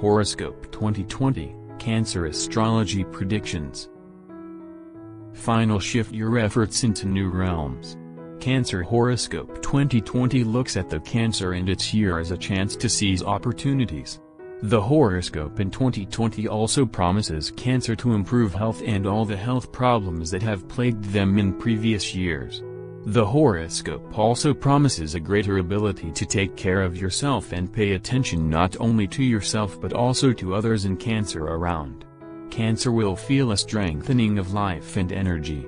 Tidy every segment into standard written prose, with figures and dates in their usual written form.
Horoscope 2020, Cancer Astrology Predictions. Final shift your efforts into new realms. Cancer Horoscope 2020 looks at the Cancer and its year as a chance to seize opportunities. The horoscope in 2020 also promises Cancer to improve health and all the health problems that have plagued them in previous years. The horoscope also promises a greater ability to take care of yourself and pay attention not only to yourself but also to others in Cancer around. Cancer will feel a strengthening of life and energy.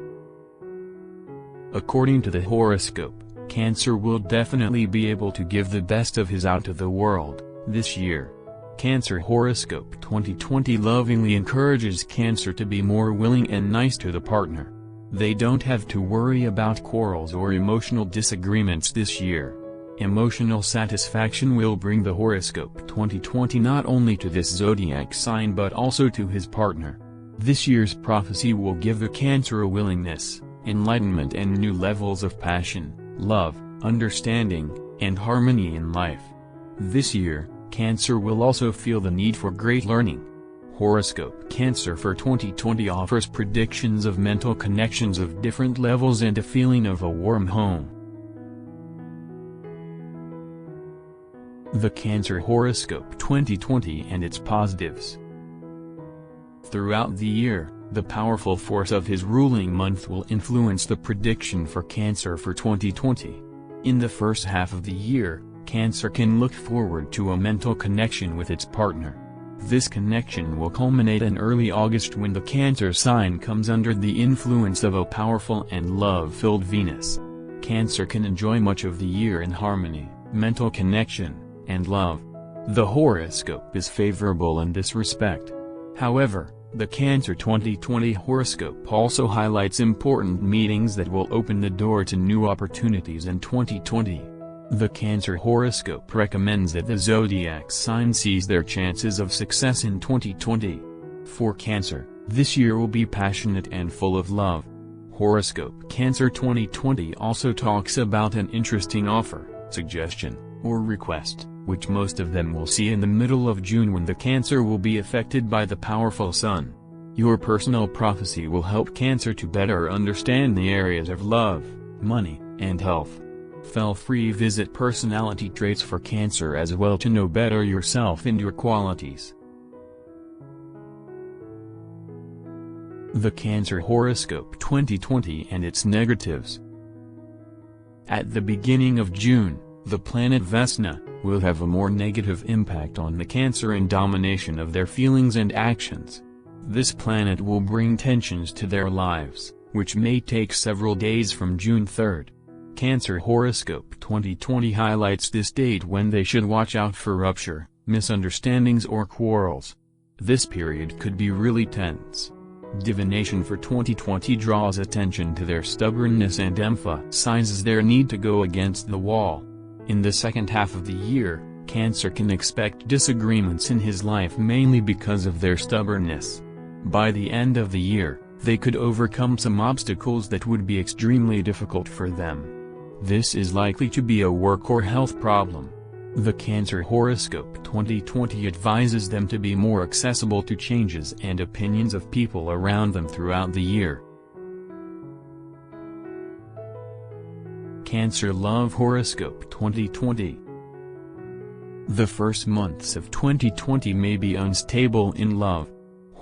According to the horoscope, Cancer will definitely be able to give the best of his out to the world this year. Cancer Horoscope 2020 lovingly encourages Cancer to be more willing and nice to the partner. They don't have to worry about quarrels or emotional disagreements this year. Emotional satisfaction will bring the horoscope 2020 not only to this zodiac sign but also to his partner. This year's prophecy will give the Cancer a willingness, enlightenment and new levels of passion, love, understanding, and harmony in life. This year, Cancer will also feel the need for great learning. Horoscope Cancer for 2020 offers predictions of mental connections of different levels and a feeling of a warm home. The Cancer Horoscope 2020 and its positives. Throughout the year, the powerful force of his ruling month will influence the prediction for Cancer for 2020. In the first half of the year, Cancer can look forward to a mental connection with its partner. This connection will culminate in early August when the Cancer sign comes under the influence of a powerful and love-filled Venus. Cancer can enjoy much of the year in harmony, mental connection, and love. The horoscope is favorable in this respect. However, the Cancer 2020 horoscope also highlights important meetings that will open the door to new opportunities in 2020. The Cancer horoscope recommends that the zodiac sign seize their chances of success in 2020. For Cancer, this year will be passionate and full of love. Horoscope Cancer 2020 also talks about an interesting offer, suggestion, or request, which most of them will see in the middle of June when the Cancer will be affected by the powerful Sun. Your personal prophecy will help Cancer to better understand the areas of love, money, and health. Feel free visit personality traits for Cancer as well to know better yourself and your qualities. The Cancer Horoscope 2020 and its negatives. At the beginning of June, the planet Vesna will have a more negative impact on the Cancer and domination of their feelings and actions. This planet will bring tensions to their lives, which may take several days from June 3rd. Cancer Horoscope 2020 highlights this date when they should watch out for rupture, misunderstandings or quarrels. This period could be really tense. Divination for 2020 draws attention to their stubbornness and emphasizes their need to go against the wall. In the second half of the year, Cancer can expect disagreements in his life mainly because of their stubbornness. By the end of the year, they could overcome some obstacles that would be extremely difficult for them. This is likely to be a work or health problem. The Cancer Horoscope 2020 advises them to be more accessible to changes and opinions of people around them throughout the year. Cancer Love Horoscope 2020. The first months of 2020 may be unstable in love.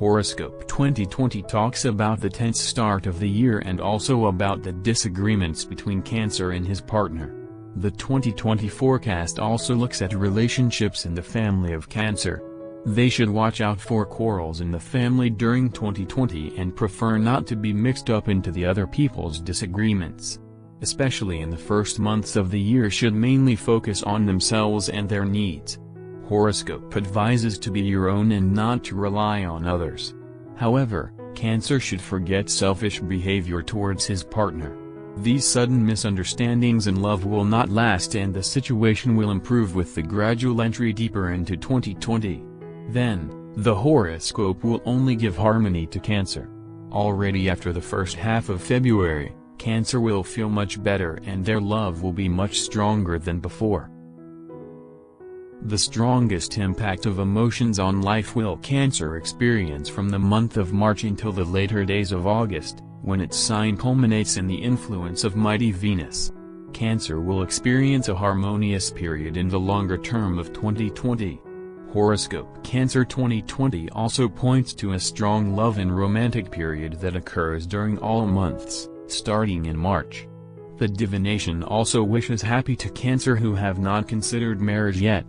Horoscope 2020 talks about the tense start of the year and also about the disagreements between Cancer and his partner. The 2020 forecast also looks at relationships in the family of Cancer. They should watch out for quarrels in the family during 2020 and prefer not to be mixed up into the other people's disagreements. Especially in the first months of the year should mainly focus on themselves and their needs. Horoscope advises to be your own and not to rely on others. However, Cancer should forget selfish behavior towards his partner. These sudden misunderstandings in love will not last and the situation will improve with the gradual entry deeper into 2020. Then, the horoscope will only give harmony to Cancer. Already after the first half of February, Cancer will feel much better and their love will be much stronger than before. The strongest impact of emotions on life will Cancer experience from the month of March until the later days of August, when its sign culminates in the influence of mighty Venus. Cancer will experience a harmonious period in the longer term of 2020. Horoscope Cancer 2020 also points to a strong love and romantic period that occurs during all months, starting in March. The Divination also wishes happy to Cancer who have not considered marriage yet.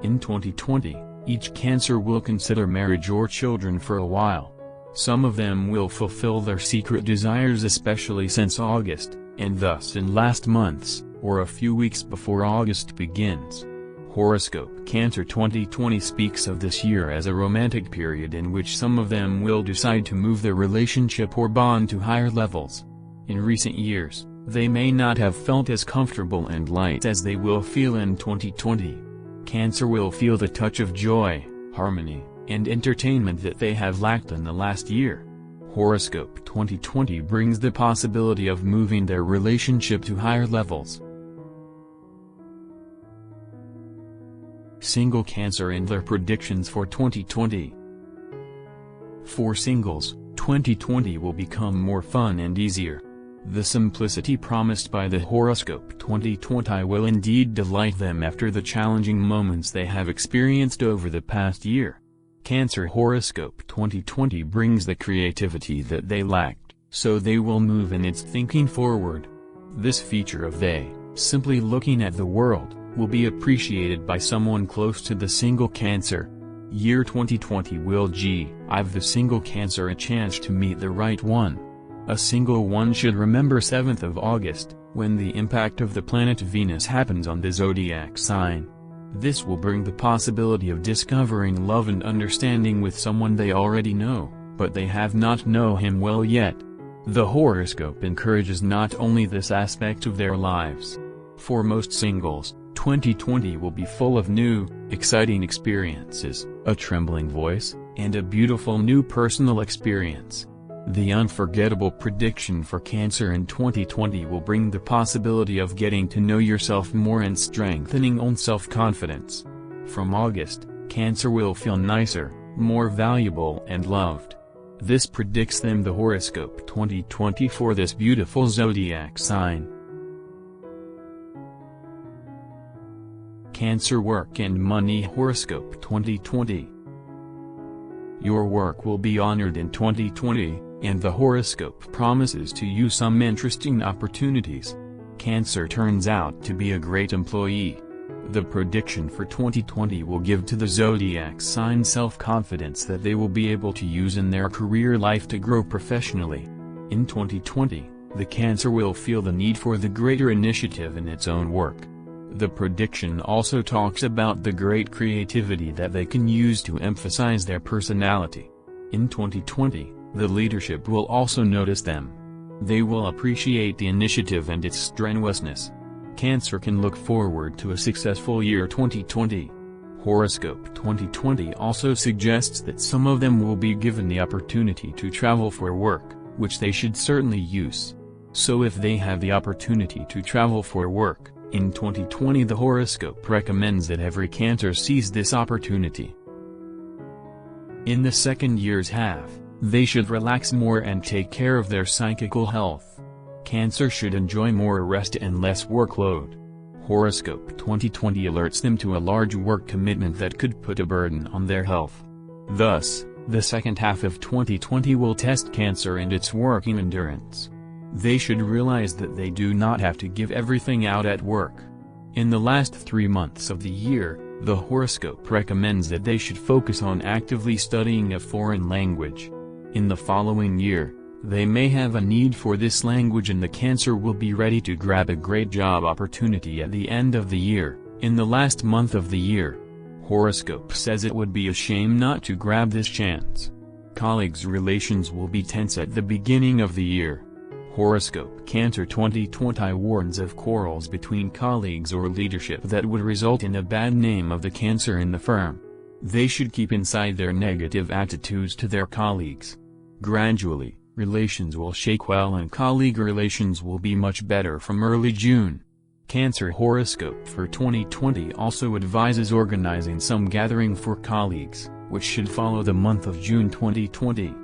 In 2020, each Cancer will consider marriage or children for a while. Some of them will fulfill their secret desires especially since August, and thus in last months, or a few weeks before August begins. Horoscope Cancer 2020 speaks of this year as a romantic period in which some of them will decide to move their relationship or bond to higher levels. In recent years, they may not have felt as comfortable and light as they will feel in 2020. Cancer will feel the touch of joy, harmony, and entertainment that they have lacked in the last year. Horoscope 2020 brings the possibility of moving their relationship to higher levels. Single Cancer and their predictions for 2020. For singles, 2020 will become more fun and easier. The simplicity promised by the Horoscope 2020 will indeed delight them after the challenging moments they have experienced over the past year. Cancer Horoscope 2020 brings the creativity that they lacked, so they will move in its thinking forward. This feature of they, simply looking at the world, will be appreciated by someone close to the single Cancer. Year 2020 will give the single Cancer a chance to meet the right one. A single one should remember 7th of August, when the impact of the planet Venus happens on the zodiac sign. This will bring the possibility of discovering love and understanding with someone they already know, but they have not know him well yet. The horoscope encourages not only this aspect of their lives. For most singles, 2020 will be full of new, exciting experiences, a trembling voice, and a beautiful new personal experience. The unforgettable prediction for Cancer in 2020 will bring the possibility of getting to know yourself more and strengthening own self-confidence. From August, Cancer will feel nicer, more valuable and loved. This predicts them the Horoscope 2020 for this beautiful zodiac sign. Cancer Work and Money Horoscope 2020. Your work will be honored in 2020, and the horoscope promises to you some interesting opportunities. Cancer turns out to be a great employee. The prediction for 2020 will give to the zodiac sign self-confidence that they will be able to use in their career life to grow professionally. In 2020, the Cancer will feel the need for the greater initiative in its own work. The prediction also talks about the great creativity that they can use to emphasize their personality. In 2020, the leadership will also notice them. They will appreciate the initiative and its strenuousness. Cancer can look forward to a successful year 2020. Horoscope 2020 also suggests that some of them will be given the opportunity to travel for work, which they should certainly use. So if they have the opportunity to travel for work, in 2020 the horoscope recommends that every Cancer seize this opportunity. In the second year's half, they should relax more and take care of their psychical health. Cancer should enjoy more rest and less workload. Horoscope 2020 alerts them to a large work commitment that could put a burden on their health. Thus, the second half of 2020 will test Cancer and its working endurance. They should realize that they do not have to give everything out at work. In the last 3 months of the year, the horoscope recommends that they should focus on actively studying a foreign language. In the following year, they may have a need for this language and the Cancer will be ready to grab a great job opportunity at the end of the year, in the last month of the year. Horoscope says it would be a shame not to grab this chance. Colleagues' relations will be tense at the beginning of the year. Horoscope Cancer 2020 warns of quarrels between colleagues or leadership that would result in a bad name of the Cancer in the firm. They should keep inside their negative attitudes to their colleagues. Gradually, relations will shake well and colleague relations will be much better from early June. Cancer horoscope for 2020 also advises organizing some gathering for colleagues, which should follow the month of June 2020.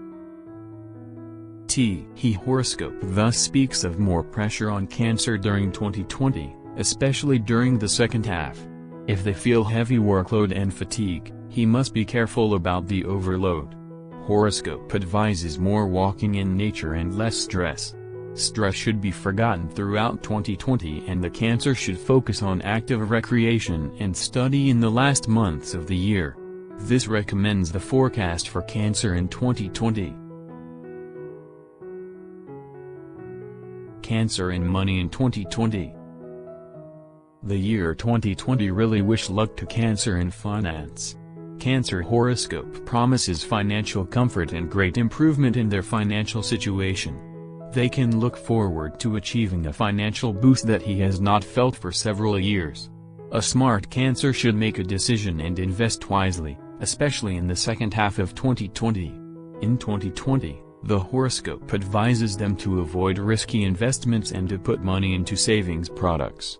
He horoscope thus speaks of more pressure on Cancer during 2020, especially during the second half. If they feel heavy workload and fatigue, he must be careful about the overload. Horoscope advises more walking in nature and less stress. Stress should be forgotten throughout 2020 and the Cancer should focus on active recreation and study in the last months of the year. This recommends the forecast for Cancer in 2020. Cancer and money in 2020. The year 2020 really wish luck to Cancer in finance. Cancer horoscope promises financial comfort and great improvement in their financial situation. They can look forward to achieving a financial boost that he has not felt for several years. A smart Cancer should make a decision and invest wisely, especially in the second half of 2020. In 2020, the horoscope advises them to avoid risky investments and to put money into savings products.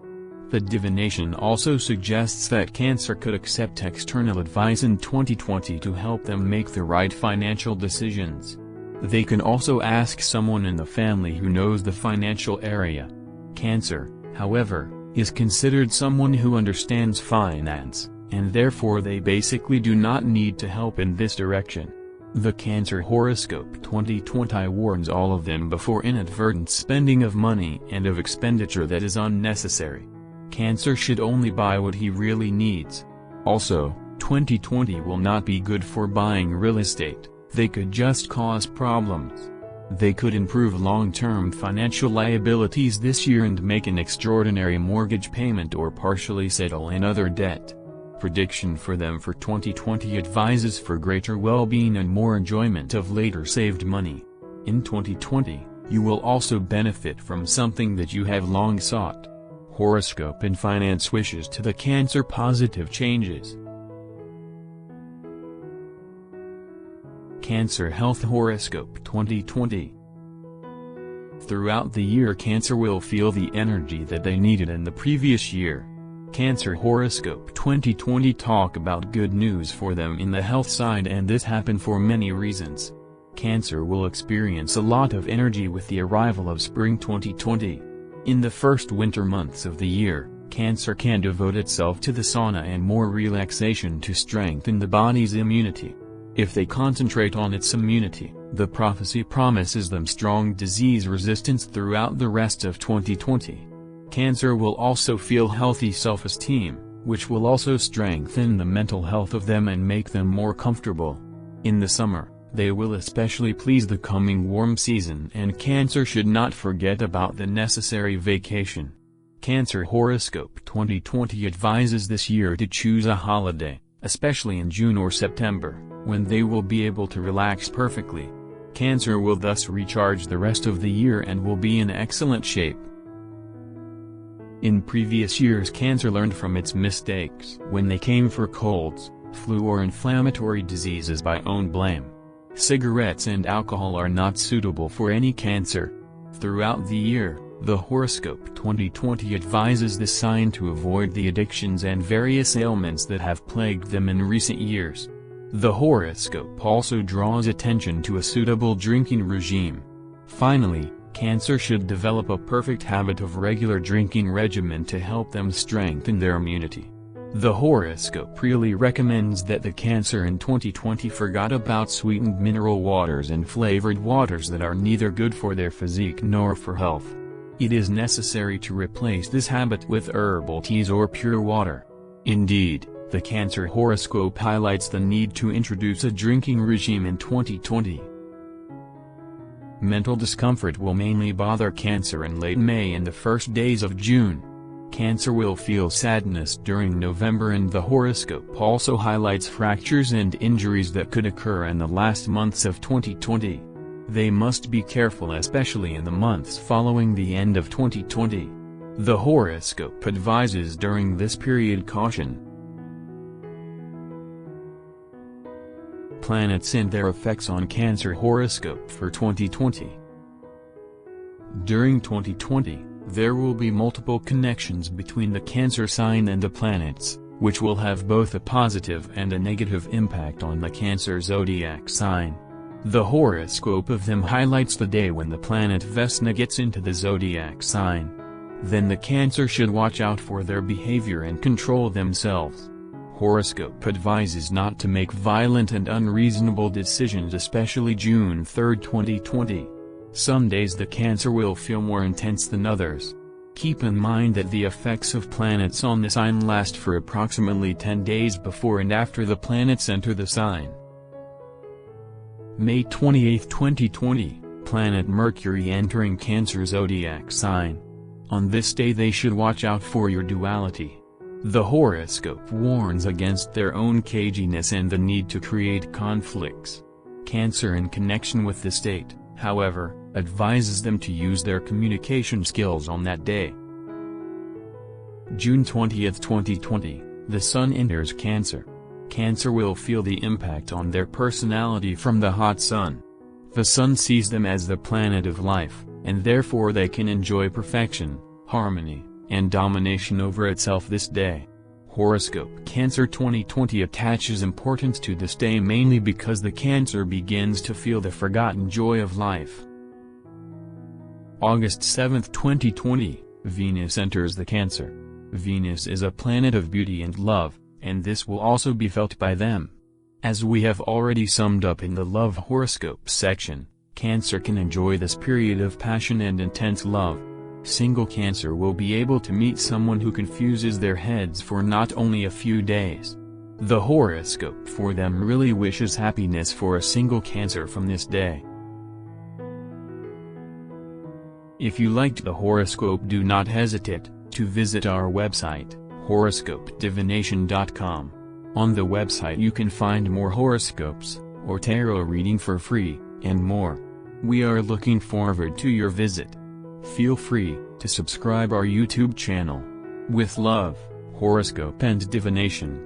The Divination also suggests that Cancer could accept external advice in 2020 to help them make the right financial decisions. They can also ask someone in the family who knows the financial area. Cancer, however, is considered someone who understands finance, and therefore they basically do not need to help in this direction. The Cancer horoscope 2020 warns all of them before inadvertent spending of money and of expenditure that is unnecessary. Cancer should only buy what he really needs. Also, 2020 will not be good for buying real estate. They could just cause problems. They could improve long-term financial liabilities this year and make an extraordinary mortgage payment or partially settle another debt. Prediction for them for 2020 advises for greater well-being and more enjoyment of later saved money. In 2020, you will also benefit from something that you have long sought. Horoscope and finance wishes to the Cancer positive changes. Cancer health horoscope 2020. Throughout the year Cancer will feel the energy that they needed in the previous year. Cancer horoscope 2020 talk about good news for them in the health side, and this happened for many reasons. Cancer will experience a lot of energy with the arrival of spring 2020. In the first winter months of the year, Cancer can devote itself to the sauna and more relaxation to strengthen the body's immunity. If they concentrate on its immunity, the prophecy promises them strong disease resistance throughout the rest of 2020. Cancer will also feel healthy self-esteem, which will also strengthen the mental health of them and make them more comfortable. In the summer, they will especially please the coming warm season, and Cancer should not forget about the necessary vacation. Cancer horoscope 2020 advises this year to choose a holiday, especially in June or September, when they will be able to relax perfectly. Cancer will thus recharge the rest of the year and will be in excellent shape. In previous years Cancer learned from its mistakes when they came for colds, flu or inflammatory diseases by own blame. Cigarettes and alcohol are not suitable for any Cancer. Throughout the year, the horoscope 2020 advises this sign to avoid the addictions and various ailments that have plagued them in recent years. The horoscope also draws attention to a suitable drinking regime. Finally, Cancer should develop a perfect habit of regular drinking regimen to help them strengthen their immunity. The horoscope really recommends that the Cancer in 2020 forgot about sweetened mineral waters and flavored waters that are neither good for their physique nor for health. It is necessary to replace this habit with herbal teas or pure water. Indeed, the Cancer horoscope highlights the need to introduce a drinking regime in 2020. Mental discomfort will mainly bother Cancer in late May and the first days of June. Cancer will feel sadness during November, and the horoscope also highlights fractures and injuries that could occur in the last months of 2020. They must be careful especially in the months following the end of 2020. The horoscope advises during this period caution. Planets and their effects on Cancer horoscope for 2020. During 2020, There will be multiple connections between the Cancer sign and the planets, which will have both a positive and a negative impact on the Cancer zodiac sign. The horoscope of them highlights the day when the planet Vesna gets into the zodiac sign. Then the Cancer should watch out for their behavior and control themselves. Horoscope advises not to make violent and unreasonable decisions, especially June 3, 2020. Some days the Cancer will feel more intense than others. Keep in mind that the effects of planets on the sign last for approximately 10 days before and after the planets enter the sign. May 28, 2020, planet Mercury entering Cancer zodiac sign. On this day they should watch out for your duality. The horoscope warns against their own caginess and the need to create conflicts. Cancer, in connection with this date, however, advises them to use their communication skills on that day. June 20, 2020, the Sun enters Cancer. Cancer will feel the impact on their personality from the hot Sun. The Sun sees them as the planet of life, and therefore they can enjoy perfection, harmony, and domination over itself this day. Horoscope Cancer 2020 attaches importance to this day mainly because the Cancer begins to feel the forgotten joy of life. August 7, 2020, Venus enters the Cancer. Venus is a planet of beauty and love, and this will also be felt by them. As we have already summed up in the love horoscope section, Cancer can enjoy this period of passion and intense love. Single Cancer will be able to meet someone who confuses their heads for not only a few days. The horoscope for them really wishes happiness for a single Cancer from this day. If you liked the horoscope, do not hesitate to visit our website, horoscopedivination.com. On the website you can find more horoscopes, or tarot reading for free, and more. We are looking forward to your visit. Feel free to subscribe our YouTube channel. With love, Horoscope and Divination.